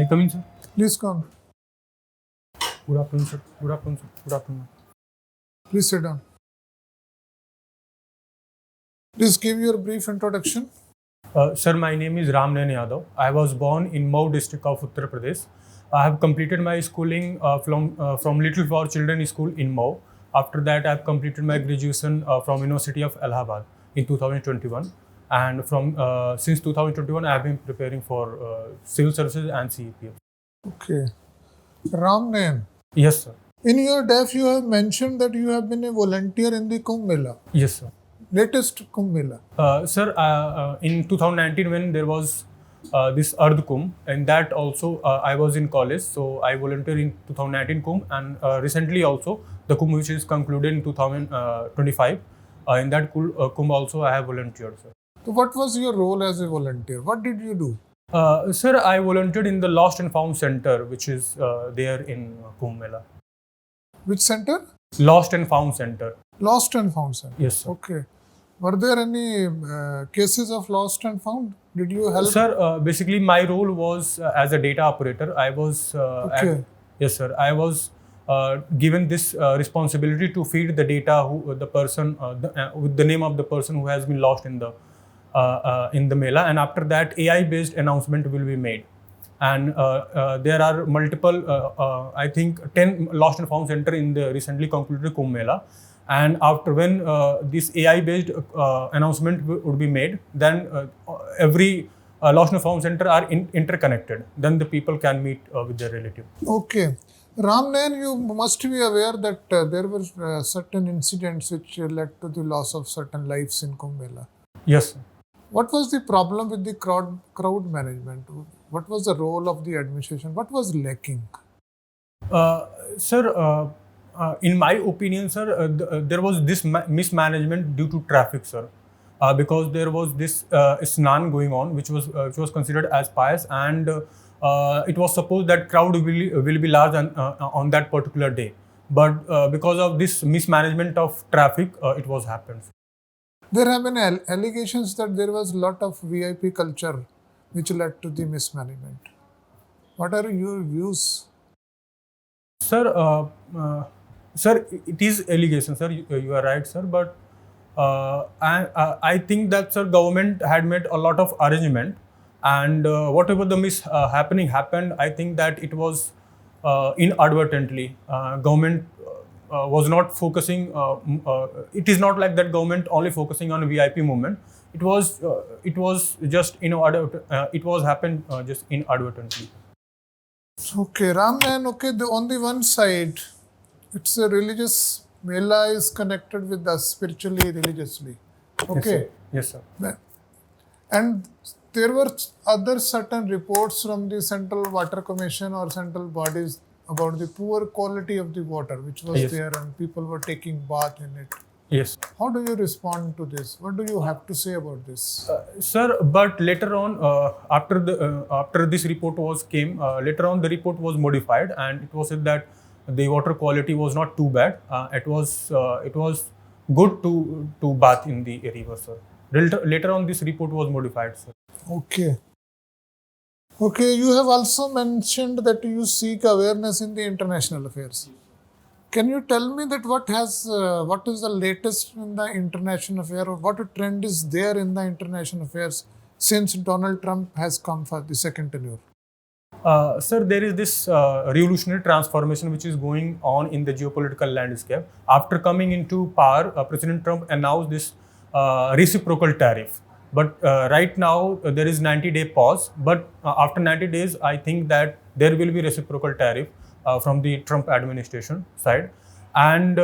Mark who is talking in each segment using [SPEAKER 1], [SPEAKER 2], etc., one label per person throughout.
[SPEAKER 1] I come in, sir?
[SPEAKER 2] Please come.
[SPEAKER 1] Good afternoon, sir. Good afternoon, sir. Good afternoon.
[SPEAKER 2] Please sit down. Please give your brief introduction.
[SPEAKER 1] Sir, my name is Ram Nayan Yadav. I was born in Mau district of Uttar Pradesh. I have completed my schooling from Little for Children School in Mau. After that, I have completed my graduation from University of Allahabad in 2021. And from since 2021, I have been preparing for civil services and CAPF.
[SPEAKER 2] Okay. Ram Nayan.
[SPEAKER 1] Yes, sir.
[SPEAKER 2] In your DAF, you have mentioned that you have been a volunteer in the Kumbh Mela.
[SPEAKER 1] Yes, sir.
[SPEAKER 2] Latest Kumbh Mela.
[SPEAKER 1] Sir, in 2019 when there was this Ardh Kumbh, and that also I was in college, so I volunteered in 2019 Kumbh, and recently also the Kumbh which is concluded in 2025. In that Kumbh also I have volunteered, sir.
[SPEAKER 2] So what was your role as a volunteer? What did you do?
[SPEAKER 1] Sir, I volunteered in the Lost and Found Center, which is there in Kumbh Mela.
[SPEAKER 2] Which center?
[SPEAKER 1] Lost and Found Center.
[SPEAKER 2] Lost and Found Center.
[SPEAKER 1] Yes, sir.
[SPEAKER 2] Okay. Were there any cases of lost and found? Did you help?
[SPEAKER 1] Sir, basically my role was as a data operator. I was yes, sir. I was given this responsibility to feed the data the person with the name of the person who has been lost in the Mela, and after that AI-based announcement will be made. And there are multiple, I think 10 lost and found center in the recently concluded Kumbh Mela. And after when this AI-based announcement would be made, then every lost and found center are interconnected. Then the people can meet with their relative.
[SPEAKER 2] Okay. Ram Nayan, you must be aware that there were certain incidents which led to the loss of certain lives in Kumbh Mela.
[SPEAKER 1] Yes, sir.
[SPEAKER 2] What was the problem with the crowd management? What was the role of the administration? What was lacking?
[SPEAKER 1] Sir, in my opinion, sir, there was this mismanagement due to traffic, sir, because there was this Snan going on, which was considered as pious, and it was supposed that crowd will be large on that particular day, but because of this mismanagement of traffic, it was happened.
[SPEAKER 2] There have been allegations that there was a lot of VIP culture which led to the mismanagement. What are your views?
[SPEAKER 1] Sir, sir, it is allegation, sir. You are right, sir. But I think that, sir, government had made a lot of arrangement, and whatever the happened, I think that it was inadvertently. Government was not focusing. It is not like that government only focusing on VIP movement. It was just it was happened just inadvertently.
[SPEAKER 2] Okay, Ram Nayan. Okay, on the one side, it's a religious Mela is connected with us spiritually, religiously. Okay.
[SPEAKER 1] Yes, sir. Yes, sir.
[SPEAKER 2] And there were other certain reports from the Central Water Commission or central bodies about the poor quality of the water which was there, and people were taking bath in it.
[SPEAKER 1] Yes.
[SPEAKER 2] How do you respond to this? What do you have to say about this?
[SPEAKER 1] Sir, but later on, after this report came, later on the report was modified, and it was said that the water quality was not too bad. It was good to bath in the river, sir. Later on, this report was modified, sir.
[SPEAKER 2] Okay. Okay, you have also mentioned that you seek awareness in the international affairs. Can you tell me that what is the latest in the international affair, or what trend is there in the international affairs since Donald Trump has come for the second tenure?
[SPEAKER 1] Sir, there is this revolutionary transformation which is going on in the geopolitical landscape. After coming into power, President Trump announced this reciprocal tariff. But right now, there is 90-day pause. But after 90 days, I think that there will be reciprocal tariff from the Trump administration side. And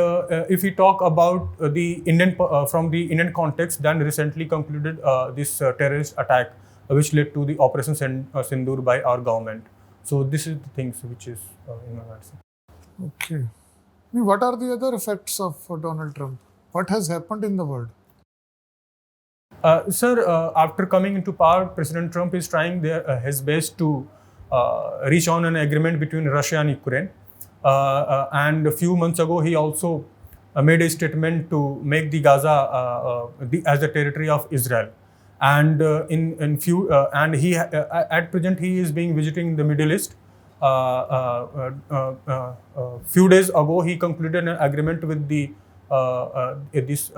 [SPEAKER 1] if we talk about the Indian from the Indian context, then recently concluded this terrorist attack, which led to the Operation Sindoor by our government. So this is the things which is in my mind.
[SPEAKER 2] Okay. What are the other effects of Donald Trump? What has happened in the world?
[SPEAKER 1] Sir, after coming into power, President Trump is trying his best to reach on an agreement between Russia and Ukraine. And a few months ago, he also made a statement to make the Gaza as a territory of Israel. and in few and he at present he is being visiting the Middle East. Few days ago, he concluded an agreement with this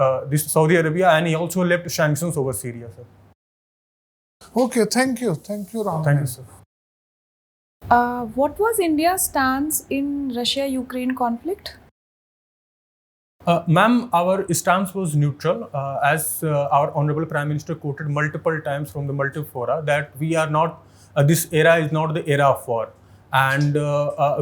[SPEAKER 1] Saudi Arabia, and he also left sanctions over Syria, sir.
[SPEAKER 2] Okay, thank you, Ram.
[SPEAKER 1] Thank you, sir.
[SPEAKER 3] What was India's stance in Russia-Ukraine conflict?
[SPEAKER 1] Ma'am, our stance was neutral, as our Honorable Prime Minister quoted multiple times from the multiple fora that we are not, this era is not the era of war, and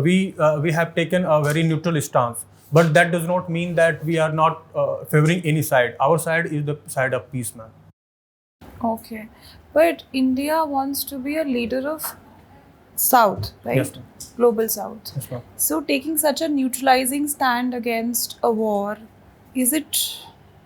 [SPEAKER 1] we have taken a very neutral stance. But that does not mean that we are not favoring any side. Our side is the side of peace, ma'am.
[SPEAKER 3] Okay, but India wants to be a leader of South, right?
[SPEAKER 1] Yes, ma'am.
[SPEAKER 3] Global South.
[SPEAKER 1] Yes, ma'am.
[SPEAKER 3] So taking such a neutralizing stand against a war,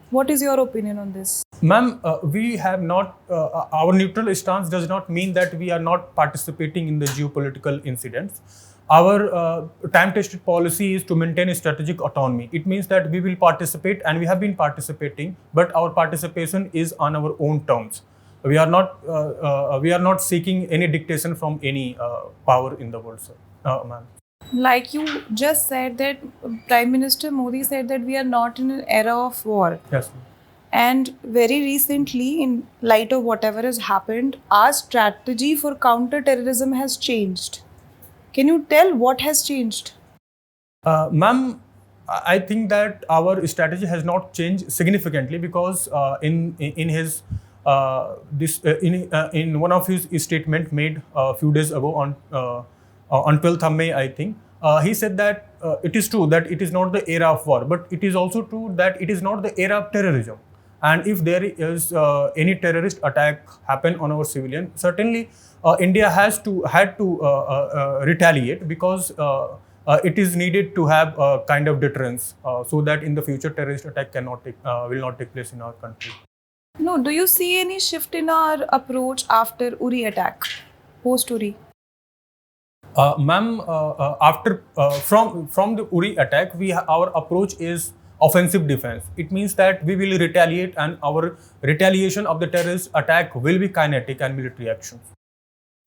[SPEAKER 3] what is your opinion on this?
[SPEAKER 1] Ma'am, we have not, our neutral stance does not mean that we are not participating in the geopolitical incidents. Our time-tested policy is to maintain a strategic autonomy. It means that we will participate, and we have been participating, but our participation is on our own terms. We are not seeking any dictation from any power in the world, sir. Ma'am.
[SPEAKER 3] Like you just said that Prime Minister Modi said that we are not in an era of war.
[SPEAKER 1] Yes, ma'am.
[SPEAKER 3] And very recently, in light of whatever has happened, our strategy for counter-terrorism has changed. Can you tell what has changed?
[SPEAKER 1] Ma'am, I think that our strategy has not changed significantly, because in one of his statement made a few days ago on 12th of May, I think, he said that it is true that it is not the era of war, but it is also true that it is not the era of terrorism. And if there is any terrorist attack happen on our civilian, certainly India had to retaliate, because it is needed to have a kind of deterrence, so that in the future terrorist attack will not take place in our country.
[SPEAKER 3] No, do you see any shift in our approach after Uri attack, post Uri?
[SPEAKER 1] Ma'am, after from the Uri attack, our approach is offensive defense. It means that we will retaliate, and our retaliation of the terrorist attack will be kinetic and military actions.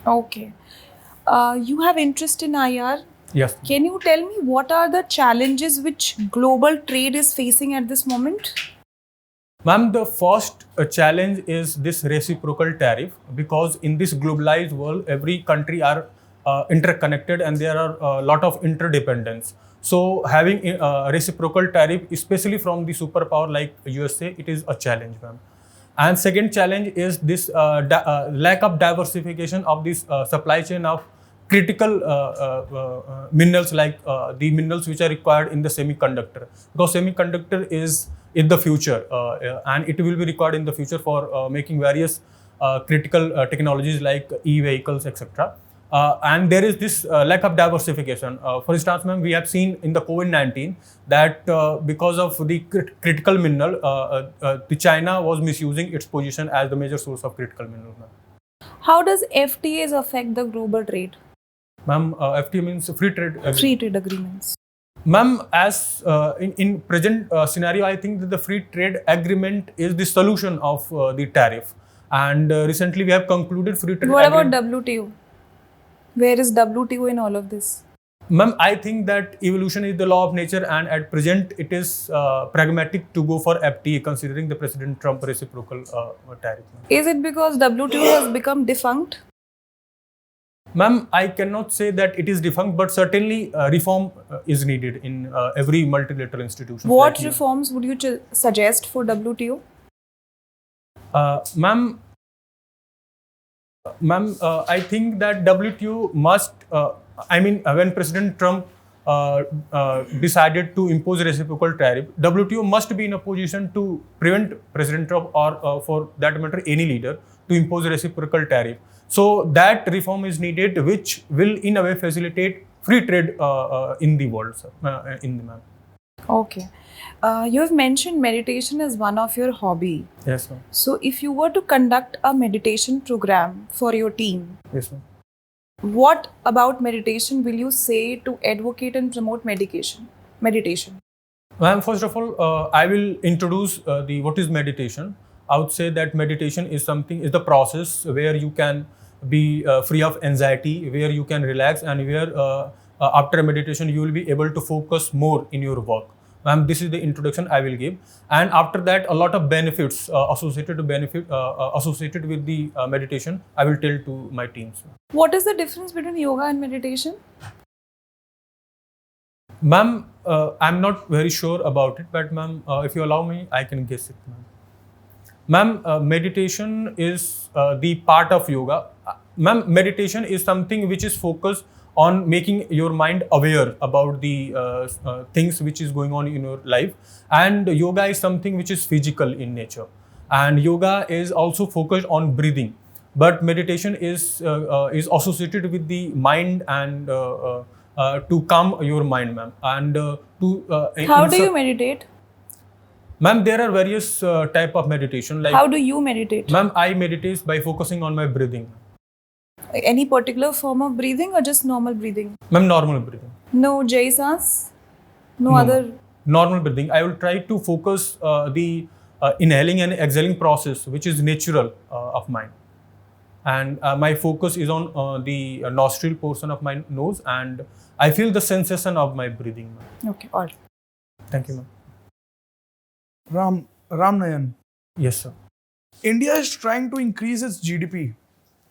[SPEAKER 3] Okay. You have interest in IR.
[SPEAKER 1] Yes.
[SPEAKER 3] Can you tell me what are the challenges which global trade is facing at this moment?
[SPEAKER 1] Ma'am, the first challenge is this reciprocal tariff, because in this globalized world, every country are interconnected, and there are a lot of interdependence. So having a reciprocal tariff, especially from the superpower like USA, it is a challenge, ma'am. And second challenge is this lack of diversification of this supply chain of critical minerals, like the minerals which are required in the semiconductor, because semiconductor is in the future, and it will be required in the future for making various critical technologies like e-vehicles, etc. And there is this lack of diversification. For instance, ma'am, we have seen in the COVID-19 that because of the critical mineral, the China was misusing its position as the major source of critical mineral.
[SPEAKER 3] How does FTAs affect the global trade?
[SPEAKER 1] Ma'am, FTA means free trade agreement.
[SPEAKER 3] Free trade agreements.
[SPEAKER 1] Ma'am, as in present scenario, I think that the free trade agreement is the solution of the tariff. And recently we have concluded free trade
[SPEAKER 3] What
[SPEAKER 1] agreement.
[SPEAKER 3] about WTO? Where is WTO in all of this?
[SPEAKER 1] Ma'am, I think that evolution is the law of nature, and at present it is pragmatic to go for FTA, considering the President Trump reciprocal tariff.
[SPEAKER 3] Is it because WTO has become defunct?
[SPEAKER 1] Ma'am, I cannot say that it is defunct, but certainly reform is needed in every multilateral institution.
[SPEAKER 3] What reforms would you suggest for WTO?
[SPEAKER 1] Ma'am, I think that WTO must, when President Trump decided to impose reciprocal tariff, WTO must be in a position to prevent President Trump, or for that matter any leader, to impose reciprocal tariff. So that reform is needed, which will in a way facilitate free trade in the world, sir. Ma'am.
[SPEAKER 3] Okay. You have mentioned meditation as one of your hobby.
[SPEAKER 1] Yes, ma'am.
[SPEAKER 3] So if you were to conduct a meditation program for your team,
[SPEAKER 1] yes, ma'am,
[SPEAKER 3] what about meditation will you say to advocate and promote meditation? Ma'am,
[SPEAKER 1] first of all, I will introduce what is meditation. I would say that meditation is the process where you can be free of anxiety, where you can relax, and where after meditation you will be able to focus more in your work. Ma'am, this is the introduction I will give, and after that, a lot of benefits associated with the meditation I will tell to my teams.
[SPEAKER 3] What is the difference between yoga and meditation?
[SPEAKER 1] Ma'am, I'm not very sure about it, but ma'am, if you allow me, I can guess it, ma'am. Ma'am, meditation is the part of yoga. Ma'am, meditation is something which is focused on making your mind aware about the things which is going on in your life, and yoga is something which is physical in nature, and yoga is also focused on breathing, but meditation is associated with the mind and to calm your mind, ma'am, and
[SPEAKER 3] How do you meditate?
[SPEAKER 1] Ma'am, there are various type of meditation. Like,
[SPEAKER 3] how do you meditate?
[SPEAKER 1] Ma'am, I meditate by focusing on my breathing.
[SPEAKER 3] Any particular form of breathing or just normal breathing?
[SPEAKER 1] Ma'am, normal breathing.
[SPEAKER 3] No Jai Sans? No other?
[SPEAKER 1] Normal breathing. I will try to focus the inhaling and exhaling process, which is natural of mine. And my focus is on the nostril portion of my nose, and I feel the sensation of my breathing.
[SPEAKER 3] Okay, all right.
[SPEAKER 1] Thank you, ma'am.
[SPEAKER 4] Ram Nayan.
[SPEAKER 1] Yes, sir.
[SPEAKER 4] India is trying to increase its GDP.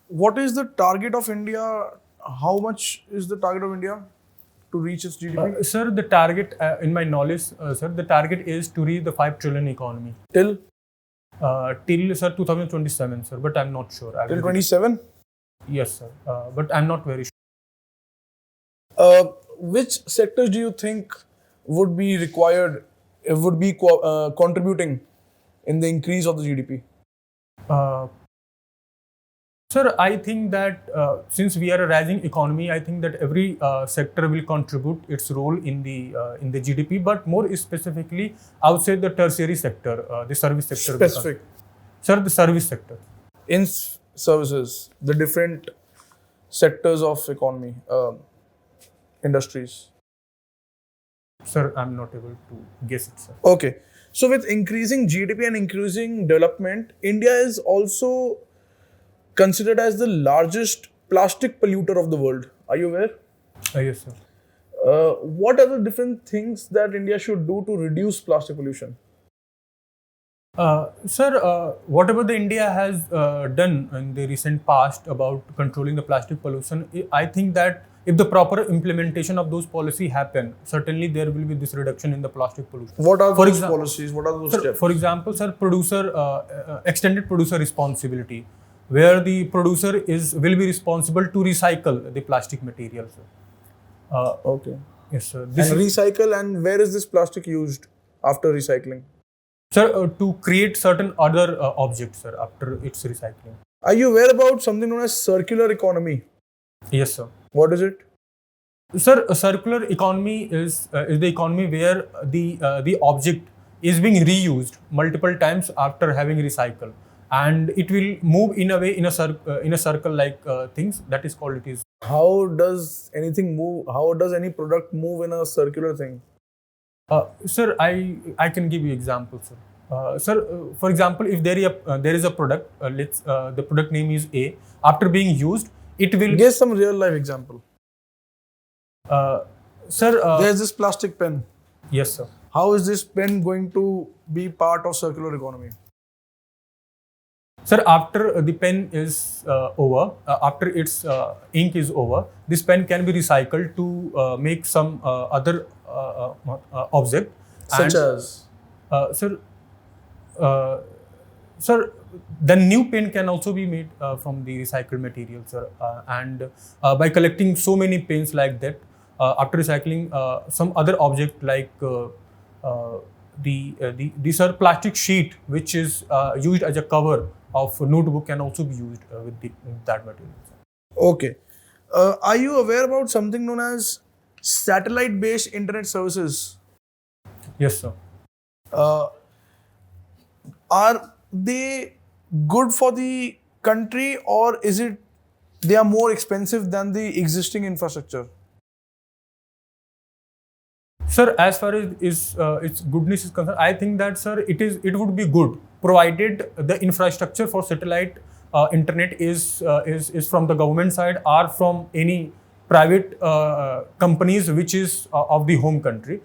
[SPEAKER 4] What is the target of India? How much is the target of India to reach its GDP?
[SPEAKER 1] Sir, the target, in my knowledge, sir, the target is to reach the 5 trillion economy.
[SPEAKER 4] Till
[SPEAKER 1] Sir, 2027, sir, but I'm not sure.
[SPEAKER 4] till 27?
[SPEAKER 1] Yes, sir, but I'm not very sure.
[SPEAKER 4] Which sectors do you think would be required, would be contributing in the increase of the GDP?
[SPEAKER 1] Sir, I think that since we are a rising economy, I think that every sector will contribute its role in the GDP. But more specifically, I would say the tertiary sector, the service sector.
[SPEAKER 4] Specific.
[SPEAKER 1] Sir, the service sector.
[SPEAKER 4] In services, the different sectors of economy, industries.
[SPEAKER 1] Sir, I'm not able to guess it, sir.
[SPEAKER 4] Okay. So with increasing GDP and increasing development, India is also considered as the largest plastic polluter of the world. Are you aware?
[SPEAKER 1] Yes, sir.
[SPEAKER 4] What are the different things that India should do to reduce plastic pollution?
[SPEAKER 1] Sir, whatever the India has done in the recent past about controlling the plastic pollution, I think that if the proper implementation of those policies happen, certainly there will be this reduction in the plastic pollution.
[SPEAKER 4] What are those policies? What are those
[SPEAKER 1] Sir,
[SPEAKER 4] steps?
[SPEAKER 1] for example, sir, extended producer responsibility, where the producer will be responsible to recycle the plastic materials.
[SPEAKER 4] Okay.
[SPEAKER 1] Yes, sir.
[SPEAKER 4] And recycle, and where is this plastic used after recycling?
[SPEAKER 1] Sir, to create certain other objects, sir, after its recycling.
[SPEAKER 4] Are you aware about something known as circular economy?
[SPEAKER 1] Yes, sir.
[SPEAKER 4] What is it?
[SPEAKER 1] Sir, a circular economy is the economy where the object is being reused multiple times after having recycled, and it will move in a way in a circle like things. That is called it is.
[SPEAKER 4] How does anything move? How does any product move in a circular thing?
[SPEAKER 1] Sir, I can give you examples, sir. Sir, for example, if there is a product, the product name is A. After being used, it will.
[SPEAKER 4] Give some real life example.
[SPEAKER 1] Sir,
[SPEAKER 4] there's this plastic pen.
[SPEAKER 1] Yes, sir.
[SPEAKER 4] How is this pen going to be part of circular economy?
[SPEAKER 1] Sir, after the pen is over, after its ink is over, this pen can be recycled to make some other object.
[SPEAKER 4] Such as?
[SPEAKER 1] Sir, the new pen can also be made from the recycled material, sir. And by collecting so many pens like that, after recycling some other object like these are plastic sheet which is used as a cover of a notebook can also be used with that material.
[SPEAKER 4] Okay. Are you aware about something known as satellite-based internet services?
[SPEAKER 1] Yes, sir.
[SPEAKER 4] Are they good for the country, or is it they are more expensive than the existing infrastructure?
[SPEAKER 1] Sir, as far as its goodness is concerned, I think that, sir, it would be good provided the infrastructure for satellite internet is from the government side or from any private companies which is of the home country.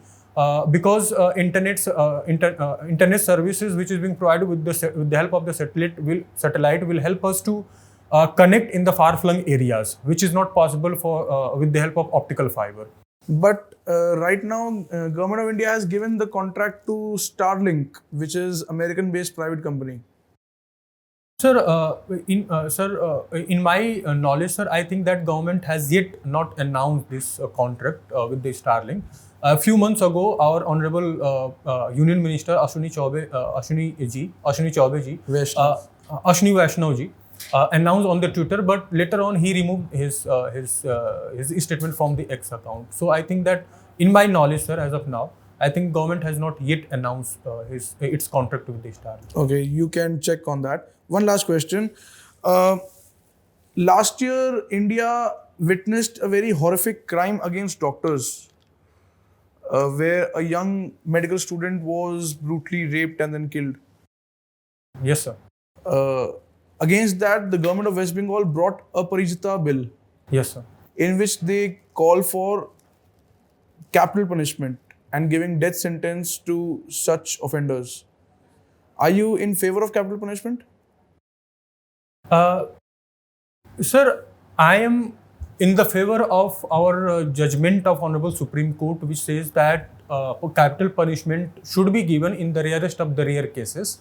[SPEAKER 1] Because internet services which is being provided with the help of the satellite will help us to connect in the far-flung areas, which is not possible for with the help of optical fiber.
[SPEAKER 4] But right now, Government of India has given the contract to Starlink, which is American-based private company.
[SPEAKER 1] Sir, in my knowledge, sir, I think that government has yet not announced this contract with the Starlink. A few months ago, our honorable Union Minister Ashwini Vaishnaw ji announced on the Twitter, but later on he removed his statement from the X account. So I think that, in my knowledge, sir, as of now, I think government has not yet announced its contract with the Starlink.
[SPEAKER 4] Okay, you can check on that. One last question. Last year, India witnessed a very horrific crime against doctors, where a young medical student was brutally raped and then killed.
[SPEAKER 1] Yes, sir.
[SPEAKER 4] Against that, the government of West Bengal brought a Parijita bill.
[SPEAKER 1] Yes, sir.
[SPEAKER 4] In which they call for capital punishment and giving death sentence to such offenders. Are you in favor of capital punishment?
[SPEAKER 1] Sir, I am in the favor of our judgment of Honorable Supreme Court, which says that capital punishment should be given in the rarest of the rare cases.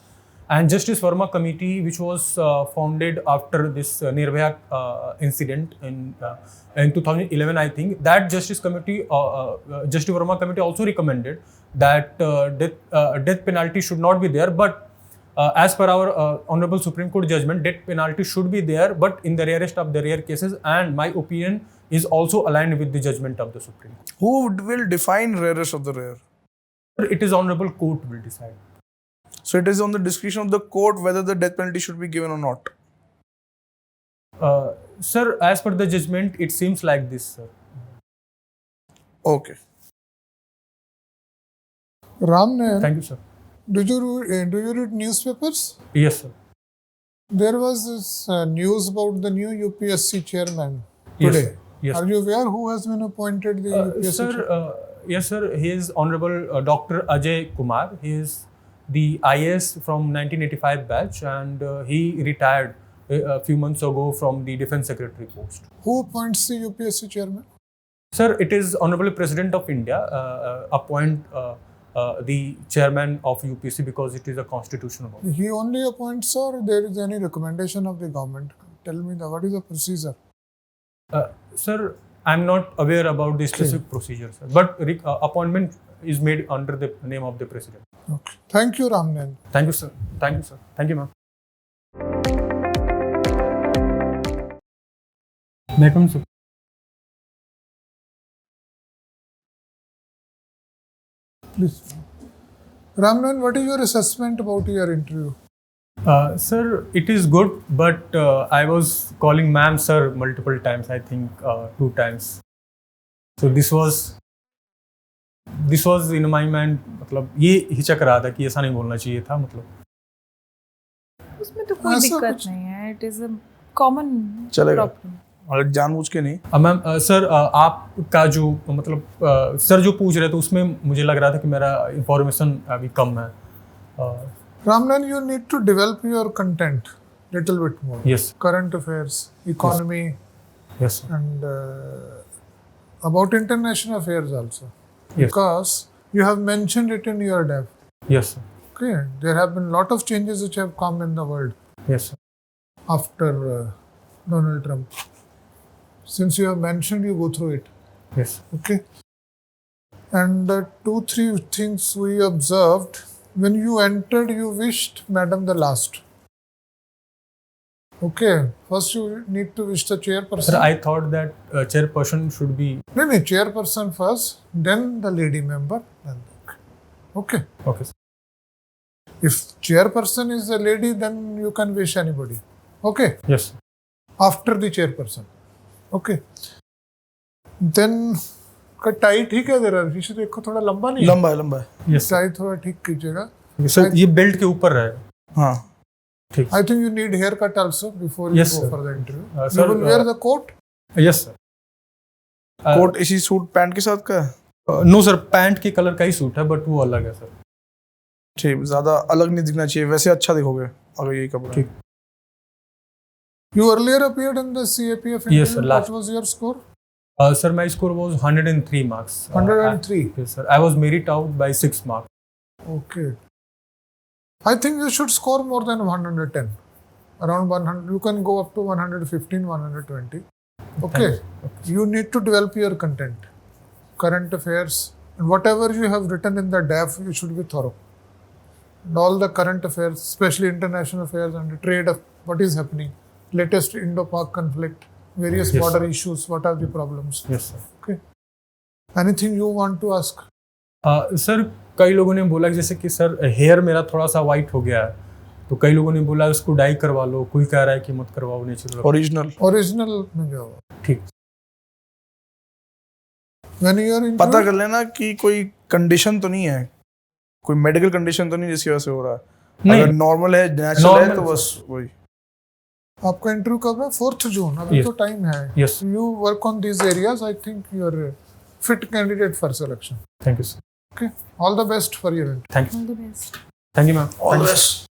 [SPEAKER 1] And Justice Verma committee, which was founded after this Nirbhaya incident in 2011, I think, that Justice Verma committee also recommended that death penalty should not be there. But as per our Honorable Supreme Court judgment, death penalty should be there, but in the rarest of the rare cases. And my opinion is also aligned with the judgment of the Supreme Court.
[SPEAKER 4] Who will define rarest of the rare?
[SPEAKER 1] It is Honorable Court will decide.
[SPEAKER 4] So it is on the discretion of the court whether the death penalty should be given or not.
[SPEAKER 1] Sir, as per the judgment, it seems like this, sir.
[SPEAKER 4] Okay.
[SPEAKER 2] Ram Nayan,
[SPEAKER 1] Thank you, sir.
[SPEAKER 2] do you read newspapers?
[SPEAKER 1] Yes, sir.
[SPEAKER 2] There was this news about the new UPSC chairman
[SPEAKER 1] Yes,
[SPEAKER 2] today.
[SPEAKER 1] sir. Yes.
[SPEAKER 2] Are you aware who has been appointed the UPSC chairman?
[SPEAKER 1] Sir, yes, sir. He is Honorable Dr. Ajay Kumar. He is the IAS from 1985 batch, and he retired a few months ago from the Defence Secretary post.
[SPEAKER 2] Who appoints the UPSC chairman?
[SPEAKER 1] Sir, it is Honorable President of India appoint the chairman of UPSC because it is a constitutional body.
[SPEAKER 2] He only appoints, or there is any recommendation of the government? Tell me what is the procedure?
[SPEAKER 1] Sir, I'm not aware about the specific procedure, sir, but appointment is made under the name of the president.
[SPEAKER 2] Okay. Thank you, Ram Nayan.
[SPEAKER 1] Thank you, sir. Thank you, sir. Thank you, ma'am. May I come, sir?
[SPEAKER 2] Please. Ram Nayan, what is your assessment about your interview?
[SPEAKER 1] Sir, it is good, but I was calling ma'am sir multiple times, I think 2 times. So this was in my mind, मतलब ये हिचक रहा था कि ऐसा नहीं बोलना चाहिए था, मतलब
[SPEAKER 3] उसमें तो कोई दिक्कत नहीं है. इट इज अ कॉमन
[SPEAKER 4] चलेगा.
[SPEAKER 3] प्रॉब्लम.
[SPEAKER 4] और जानबूझ के नहीं.
[SPEAKER 1] मैम सर आपका जो मतलब सर जो पूछ रहे थे उसमें मुझे लग रहा था कि मेरा इंफॉर्मेशन अभी कम है.
[SPEAKER 2] Ram Nayan, you need to develop your content little bit more.
[SPEAKER 1] Yes.
[SPEAKER 2] Current affairs, economy,
[SPEAKER 1] Yes, sir.
[SPEAKER 2] and about international affairs also.
[SPEAKER 1] Yes.
[SPEAKER 2] Because you have mentioned it in your DAF.
[SPEAKER 1] Yes, sir.
[SPEAKER 2] Okay, there have been a lot of changes which have come in the world
[SPEAKER 1] Yes, sir.
[SPEAKER 2] after Donald Trump. Since you have mentioned, you go through it.
[SPEAKER 1] Yes.
[SPEAKER 2] Okay. And 2-3 things we observed. When you entered, you wished Madam the last. Okay. First, you need to wish the chairperson.
[SPEAKER 1] Sir, I thought that chairperson should be.
[SPEAKER 2] No, chairperson first, then the lady member, then the. Okay.
[SPEAKER 1] Okay, sir.
[SPEAKER 2] If chairperson is a lady, then you can wish anybody. Okay.
[SPEAKER 1] Yes, sir.
[SPEAKER 2] After the chairperson. Okay. Then का tie ठीक है जरा ऋषि देखो थोड़ा लंबा नहीं
[SPEAKER 4] लंबा है.
[SPEAKER 1] Yes, sir.
[SPEAKER 2] टाई थोड़ा ठीक कीजिएगा.
[SPEAKER 1] सर ये बेल्ट के ऊपर है.
[SPEAKER 4] हाँ
[SPEAKER 2] I think you need haircut also before you
[SPEAKER 1] Yes,
[SPEAKER 2] go
[SPEAKER 1] sir.
[SPEAKER 2] for the interview. You
[SPEAKER 1] sir,
[SPEAKER 2] will wear the coat.
[SPEAKER 1] Yes, sir.
[SPEAKER 4] Coat इसी सूट पैंट के साथ का है?
[SPEAKER 1] नो सर, पैंट के कलर का ही सूट है बट वो अलग है सर.
[SPEAKER 4] ठीक, ज्यादा अलग नहीं दिखना चाहिए, वैसे अच्छा दिखोगे अगर यही कपड़ा.
[SPEAKER 1] ठीक.
[SPEAKER 2] You earlier appeared in the CAPF interview.
[SPEAKER 1] Yes, sir,
[SPEAKER 2] What
[SPEAKER 1] last-
[SPEAKER 2] was your score?
[SPEAKER 1] Sir, my score was 103 marks.
[SPEAKER 2] 103.
[SPEAKER 1] Yes, sir. I was merit out by 6 marks.
[SPEAKER 2] Okay. I think you should score more than 110. Around 100. You can go up to 115, 120. Okay. You need to develop your content, current affairs, and whatever you have written in the DAF, you should be thorough. And all the current affairs, especially international affairs and the trade of what is happening, latest Indo-Pak conflict, various
[SPEAKER 1] Yes,
[SPEAKER 2] border issues, what are the problems.
[SPEAKER 1] Yes, sir.
[SPEAKER 2] Okay. Anything you want to ask?
[SPEAKER 1] Sir कई लोगों ने बोला कि जैसे कि sir hair मेरा थोड़ा सा वाइट हो गया है, तो कई लोगों ने बोला उसको डाई करवा लो, कोई कह रहा है कि मत करवाओ, नेचुरल.
[SPEAKER 4] ओरिजिनल
[SPEAKER 2] Original में क्या होगा?
[SPEAKER 1] ठीक.
[SPEAKER 2] When you are in
[SPEAKER 4] पता कर लेना कि कोई कंडीशन तो नहीं है, कोई मेडिकल कंडीशन तो नहीं जिसकी वजह से हो रहा है.
[SPEAKER 1] नहीं.
[SPEAKER 4] अगर नॉर्मल है, नेचुरल है,
[SPEAKER 1] Normal
[SPEAKER 4] तो
[SPEAKER 1] है,
[SPEAKER 4] बस वही.
[SPEAKER 2] आपका इंटरव्यू कब है? 4th जून. अभी
[SPEAKER 1] Yes.
[SPEAKER 2] तो टाइम है.
[SPEAKER 1] Yes.
[SPEAKER 2] You work on these areas. I think you are a fit candidate for selection.
[SPEAKER 1] Thank you sir.
[SPEAKER 2] Okay. All the best for your interview.
[SPEAKER 1] Thank you.
[SPEAKER 3] All the best.
[SPEAKER 1] Thank you ma'am.
[SPEAKER 4] All the best.